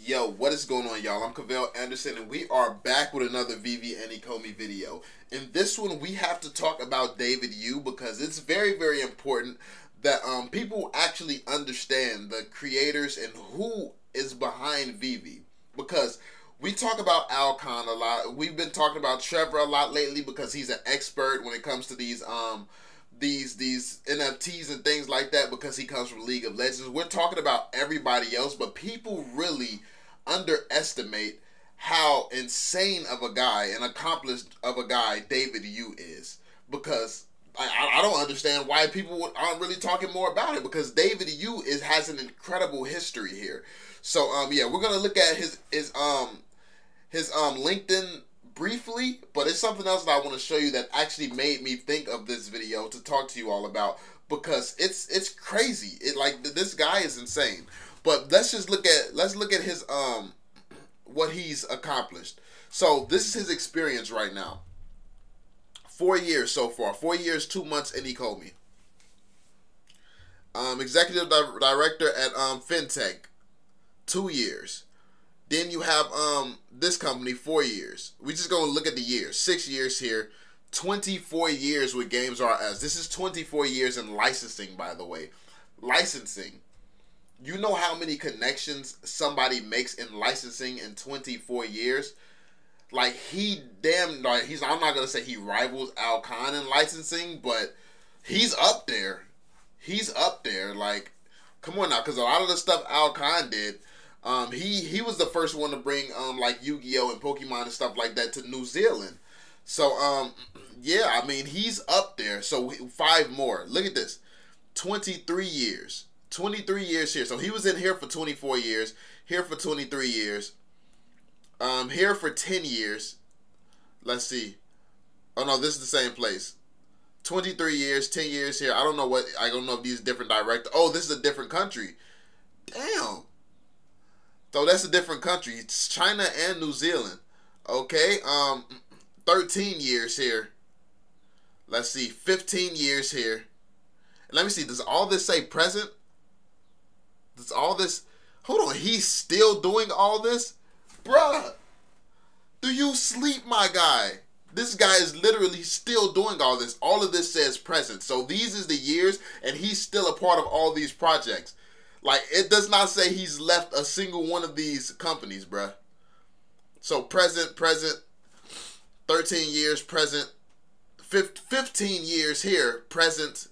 Yo, what is going on, y'all? I'm Cavell Anderson, and we are back with another Veve and Ecomi video. In this one, we have to talk about David Yu because it's very, very important that people actually understand the creators and who is behind Veve. Because we talk about Alcon a lot. We've been talking about Trevor a lot lately because he's an expert when it comes to these NFTs and things like that because he comes from League of Legends. We're talking about everybody else, but people really underestimate how insane of a guy and accomplished of a guy David Yu is, because I don't understand why people aren't really talking more about it, because David Yu has an incredible history here. So yeah, we're gonna look at his LinkedIn briefly, but it's something else that I want to show you that actually made me think of this video to talk to you all about, because it's crazy. This guy is insane. But let's look at his what he's accomplished. So this is his experience right now. 4 years so far. 4 years, 2 months in Ecomi. Executive director at Fintech, 2 years. Then you have this company, 4 years. We just gonna look at the years. 6 years here. 24 years with Games R Us. This is 24 years in licensing, by the way. Licensing. You know how many connections somebody makes in licensing in 24 years? Like, I'm not gonna say he rivals Alcon in licensing, but he's up there. He's up there. Like, come on now, because a lot of the stuff Alcon did, he was the first one to bring like Yu-Gi-Oh and Pokemon and stuff like that to New Zealand. So yeah, I mean, he's up there. So 5 more. Look at this. 23 years. 23 years here. So he was in here for 24 years, here for 23 years, here for 10 years. Let's see. Oh no, this is the same place. 23 years, 10 years here. I don't know if these are different directors. Oh, this is a different country. Damn. So that's a different country. It's China and New Zealand. Okay. 13 years here. Let's see. 15 years here. Let me see. Does all this say present? Does all this... Hold on. He's still doing all this? Bruh. Do you sleep, my guy? This guy is literally still doing all this. All of this says present. So these is the years, and he's still a part of all these projects. Like, it does not say he's left a single one of these companies, bruh. So present, 13 years, present, 15 years here, present,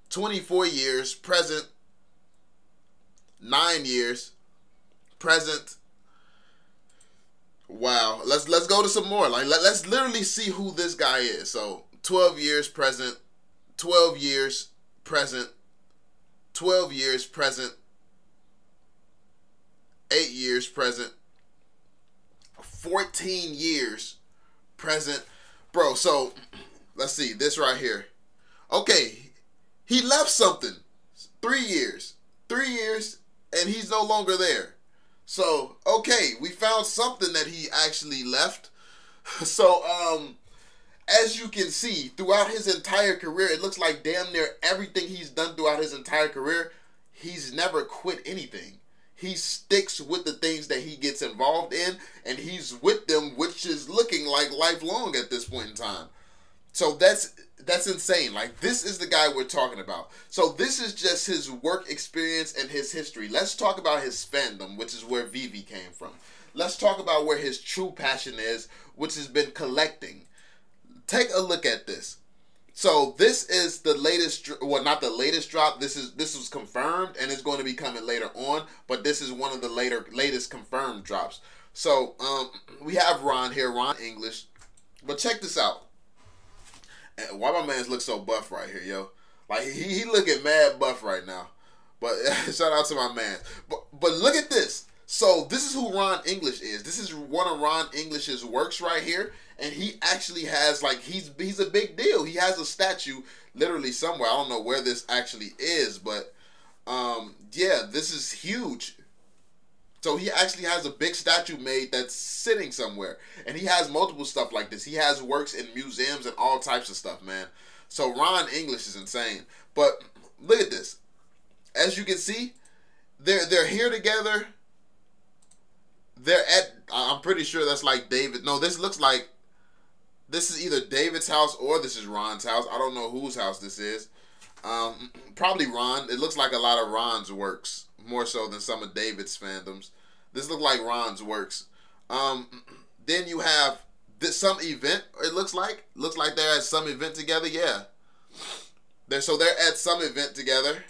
24 years, present, 9 years, present. Wow. Let's go to some more. Like, let's literally see who this guy is. So 12 years, present, 12 years, present, 12 years, present, 8 years, present, 14 years, present. Bro, so let's see this right here. Okay, he left something. 3 years. 3 years, and he's no longer there. So, okay, we found something that he actually left. So, as you can see, throughout his entire career, it looks like damn near everything he's done throughout his entire career, he's never quit anything. He sticks with the things that he gets involved in, and he's with them, which is looking like lifelong at this point in time. So that's insane. Like, this is the guy we're talking about. So this is just his work experience and his history. Let's talk about his fandom, which is where Veve came from. Let's talk about where his true passion is, which has been collecting. Take a look at this. So this is the latest, well, not the latest drop. This was confirmed, and it's going to be coming later on. But this is one of the latest confirmed drops. So we have Ron here, Ron English. But check this out. Why my man's look so buff right here, yo? Like, he looking mad buff right now. But shout out to my man. But look at this. So this is who Ron English is. This is one of Ron English's works right here. And he actually has, like, he's a big deal. He has a statue literally somewhere. I don't know where this actually is, but yeah, this is huge. So he actually has a big statue made that's sitting somewhere. And he has multiple stuff like this. He has works in museums and all types of stuff, man. So Ron English is insane. But look at this. As you can see, they're here together. they're at, I'm pretty sure that's like David. No, this looks like, this is either David's house or this is Ron's house. I don't know whose house this is. Probably Ron. It looks like a lot of Ron's works, more so than some of David's fandoms. This looks like Ron's works. Then you have some event, it looks like. Looks like they're at some event together, yeah. They're at some event together.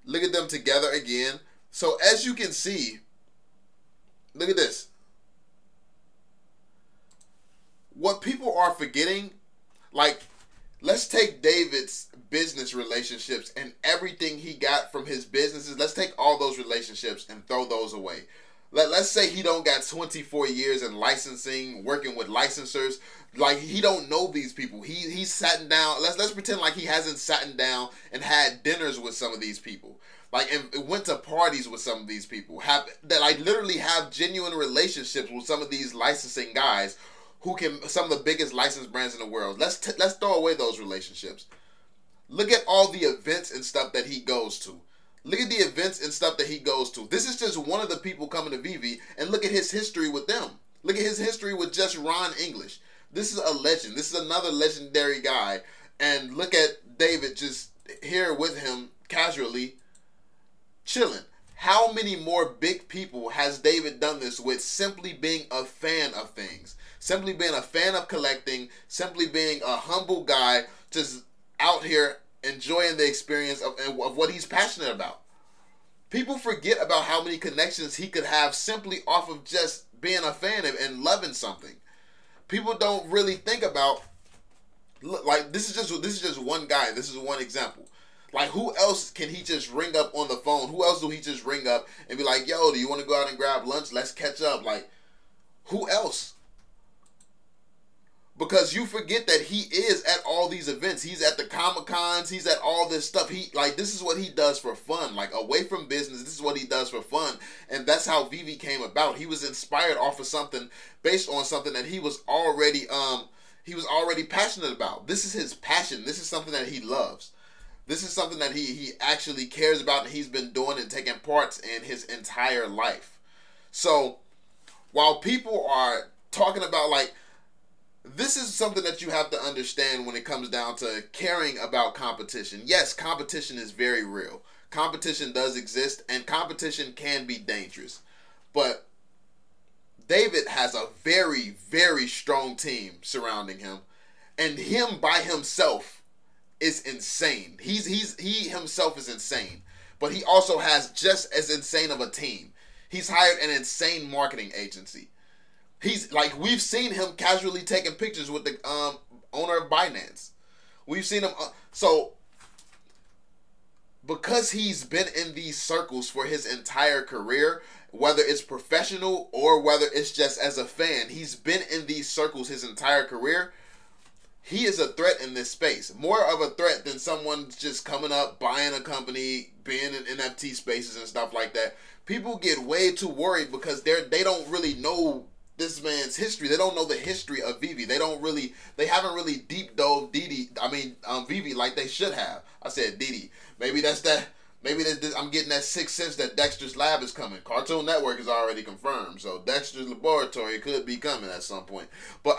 Look at them together again. So as you can see, look at this. What people are forgetting, like, let's take David's business relationships and everything he got from his businesses. Let's take all those relationships and throw those away. Let's say he don't got 24 years in licensing, working with licensors. Like, he don't know these people. He's sat down. Let's pretend like he hasn't sat down and had dinners with some of these people. Like, and went to parties with some of these people. Literally have genuine relationships with some of these licensing guys who can, some of the biggest licensed brands in the world. Let's throw away those relationships. Look at all the events and stuff that he goes to. Look at the events and stuff that he goes to. This is just one of the people coming to Veve, and look at his history with them. Look at his history with just Ron English. This is a legend. This is another legendary guy. And look at David just here with him casually chilling. How many more big people has David done this with simply being a fan of things? Simply being a fan of collecting, simply being a humble guy, just out here enjoying the experience of what he's passionate about. People forget about how many connections he could have simply off of just being a fan and loving something. People don't really think about, like, this is just one guy. This is one example. Like, who else can he just ring up on the phone? Who else do he just ring up and be like, yo, do you want to go out and grab lunch? Let's catch up. Like, who else? Because you forget that he is at all these events. He's at the Comic-Cons. He's at all this stuff. This is what he does for fun. Like, away from business, this is what he does for fun. And that's how Veve came about. He was inspired off of something, based on something that he was already passionate about. This is his passion. This is something that he loves. This is something that he actually cares about, and he's been doing and taking parts in his entire life. So, while people are talking about, like, this is something that you have to understand when it comes down to caring about competition. Yes, competition is very real. Competition does exist, and competition can be dangerous. But David has a very, very strong team surrounding him, and him by himself is insane. He himself is insane, but he also has just as insane of a team. He's hired an insane marketing agency. He's like, we've seen him casually taking pictures with the owner of Binance. We've seen him. So, because he's been in these circles for his entire career, whether it's professional or whether it's just as a fan, he's been in these circles his entire career. He is a threat in this space. More of a threat than someone just coming up, buying a company, being in NFT spaces and stuff like that. People get way too worried because they don't really know this man's history. They don't know the history of Veve. They haven't really deep dove Veve like they should have. I said Didi. Maybe I'm getting that sixth sense that Dexter's Lab is coming. Cartoon Network is already confirmed, so Dexter's Laboratory could be coming at some point. But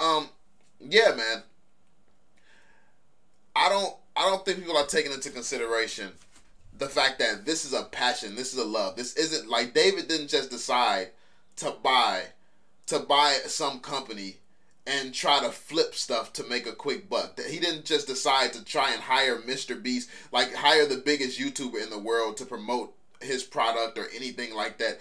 yeah, man. I don't think people are taking into consideration the fact that this is a passion, this is a love. This isn't like David didn't just decide to buy some company and try to flip stuff to make a quick buck. He didn't just decide to try and hire Mr. Beast, like hire the biggest YouTuber in the world to promote his product or anything like that.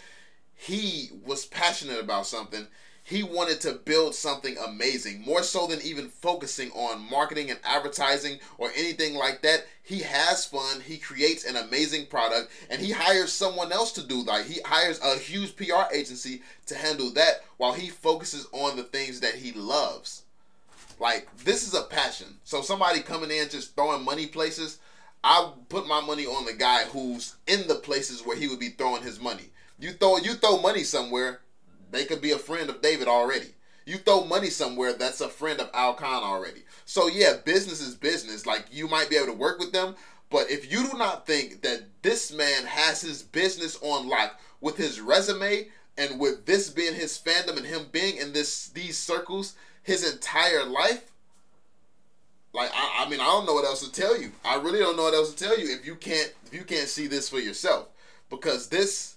He was passionate about something. He wanted to build something amazing, more so than even focusing on marketing and advertising or anything like that. He has fun, he creates an amazing product, and he hires someone else to do that. He hires a huge PR agency to handle that while he focuses on the things that he loves. Like, this is a passion. So somebody coming in just throwing money places, I put my money on the guy who's in the places where he would be throwing his money. You throw money somewhere, they could be a friend of David already. You throw money somewhere, that's a friend of Al Khan already. So yeah, business is business. Like, you might be able to work with them, but if you do not think that this man has his business on lock with his resume, And with this being his fandom and him being in these circles his entire life, like I mean, I don't know what else to tell you. I really don't know what else to tell you if you can't see this for yourself. Because this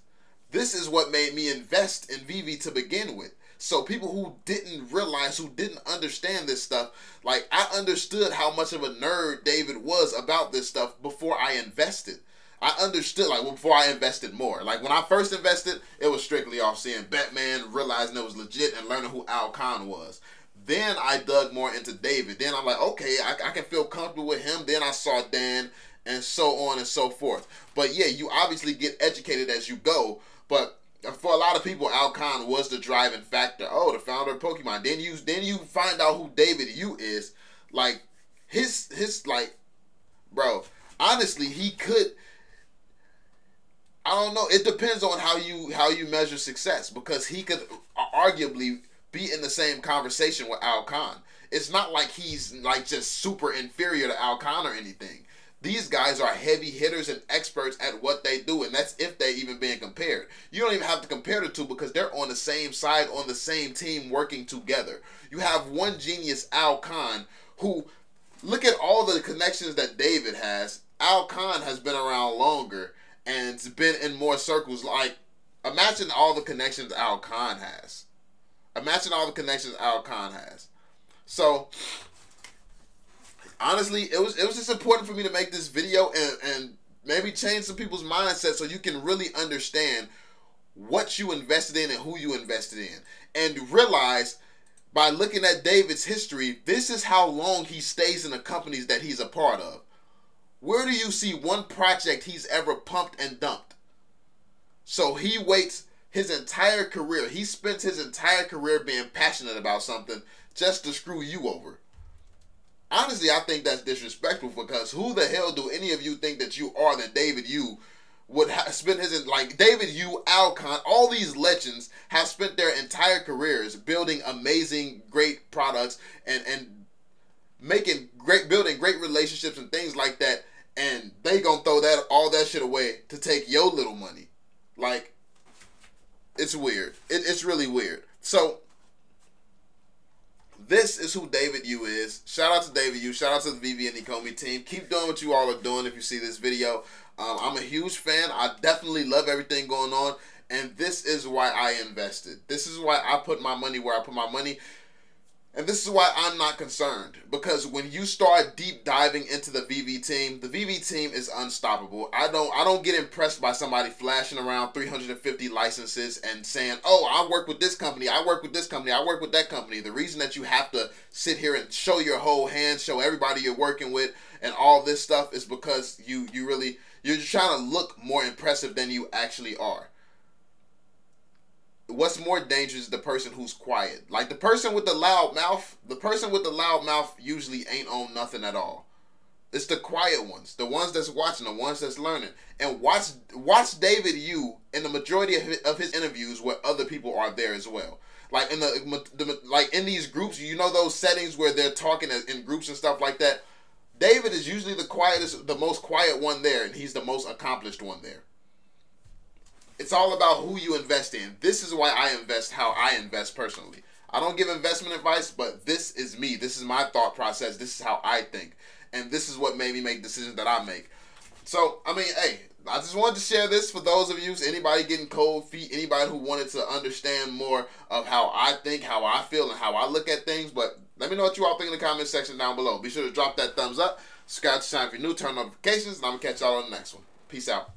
is what made me invest in Veve to begin with. So people who didn't realize, who didn't understand this stuff, like I understood how much of a nerd David was about this stuff before I invested. I understood, like, before I invested more. Like, when I first invested, it was strictly off seeing Batman, realizing it was legit, and learning who Al Khan was. Then I dug more into David. Then I'm like, okay, I can feel comfortable with him. Then I saw Dan, and so on and so forth. But yeah, you obviously get educated as you go. But for a lot of people, Al Khan was the driving factor. Oh, the founder of Pokemon. Then you find out who David Yu is. Like, his like, bro, honestly, he could... I don't know. It depends on how you measure success, because he could arguably be in the same conversation with Al Khan. It's not like he's like just super inferior to Al Khan or anything. These guys are heavy hitters and experts at what they do, and that's if they even being compared. You don't even have to compare the two, because they're on the same side, on the same team, working together. You have one genius, Al Khan, who, look at all the connections that David has. Al Khan has been around longer and it's been in more circles. Like, imagine all the connections Al Khan has. Imagine all the connections Al Khan has. So, honestly, it was just important for me to make this video and maybe change some people's mindset so you can really understand what you invested in and who you invested in. And realize, by looking at David's history, this is how long he stays in the companies that he's a part of. Where do you see one project he's ever pumped and dumped? So he waits his entire career. He spends his entire career being passionate about something just to screw you over. Honestly, I think that's disrespectful, because who the hell do any of you think that you are that David Yu would spend his... Like, David Yu, Al Khan, all these legends have spent their entire careers building amazing, great products and building great relationships and things like that. And they gonna throw all that shit away to take your little money. Like, it's weird. It's really weird. So, this is who David Yu is. Shout out to David Yu. Shout out to the Veve and Ecomi team. Keep doing what you all are doing if you see this video. I'm a huge fan. I definitely love everything going on. And this is why I invested. This is why I put my money where I put my money. And this is why I'm not concerned, because when you start deep diving into the Veve team is unstoppable. I don't get impressed by somebody flashing around 350 licenses and saying, oh, I work with this company, I work with this company, I work with that company. The reason that you have to sit here and show your whole hand, show everybody you're working with and all this stuff is because you're trying to look more impressive than you actually are. What's more dangerous is the person who's quiet. Like, the person with the loud mouth usually ain't on nothing at all. It's the quiet ones, the ones that's watching, the ones that's learning. And watch David Yu in the majority of his interviews where other people are there as well. Like in these groups, you know, those settings where they're talking in groups and stuff like that. David is usually the most quiet one there, and he's the most accomplished one there. It's all about who you invest in. This is why I invest how I invest personally. I don't give investment advice, but this is me. This is my thought process. This is how I think. And this is what made me make decisions that I make. So, I mean, hey, I just wanted to share this for those of you, anybody getting cold feet, anybody who wanted to understand more of how I think, how I feel, and how I look at things. But let me know what you all think in the comment section down below. Be sure to drop that thumbs up, subscribe to the channel if you're new, turn on notifications, and I'm going to catch y'all on the next one. Peace out.